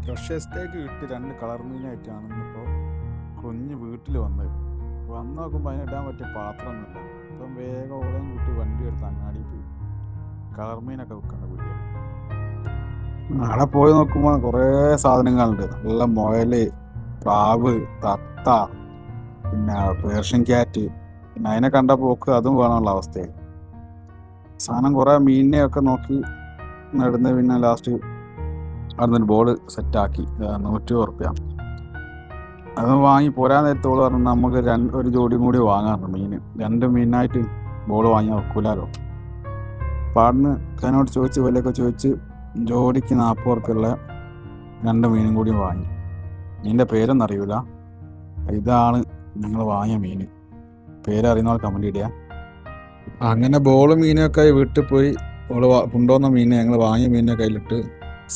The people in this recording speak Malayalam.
ഫ്രഷേഴ്സ് കിട്ടി 2 കളർ മീനായിട്ടാണ് ഇന്നിപ്പോൾ കുഞ്ഞ് വീട്ടിൽ വന്നത്. വന്ന് നോക്കുമ്പോൾ അതിനിടാൻ പറ്റിയ പാത്രമൊന്നുമില്ല. ഇപ്പം വേഗം ഓളയും കൂട്ടി വണ്ടി എടുത്ത് അങ്ങാടിയിൽ പോയി കളർ മീനൊക്കെ വിൽക്കുന്ന വീട്ടിൽ. അവിടെ പോയി നോക്കുമ്പോൾ കുറേ സാധനങ്ങളുണ്ട്. നല്ല മുയൽ, പ്രാവ്, തത്ത, പിന്നെ പേർഷ്യൻ ക്യാറ്റ്. പിന്നെ അതിനെ കണ്ട പോക്ക് അതും വേണമുള്ള അവസ്ഥയായി. സാധനം കുറേ മീനിനെയൊക്കെ നോക്കി നടുന്ന് പിന്നെ ലാസ്റ്റ് അവിടുന്ന് ബോൾ സെറ്റാക്കി 120 റുപ്യ. അത് വാങ്ങി പോരാൻ നേരത്തോളം പറഞ്ഞു നമുക്ക് ഒരു ജോഡിയും കൂടി വാങ്ങാറുണ്ട് മീൻ. 2 മീനായിട്ട് ബോൾ വാങ്ങി വെക്കൂലാലോ. അപ്പം അവിടുന്ന് അതിനോട് ചോദിച്ച് വിലയൊക്കെ ചോദിച്ച് ജോഡിക്ക് 40 റുപ്യുള്ള 2 മീനും കൂടി വാങ്ങി. മീനിൻ്റെ പേരൊന്നും അറിയില്ല. ഇതാണ് നിങ്ങൾ വാങ്ങിയ മീൻ. പേരറിയുന്നവർ കമൻറ്റ് ഇടുക. അങ്ങനെ ബോളും മീനൊക്കെ വീട്ടിൽ പോയി കൊണ്ടുവന്ന മീനെ ഞങ്ങൾ വാങ്ങിയ മീനിനെ കയ്യിലിട്ട്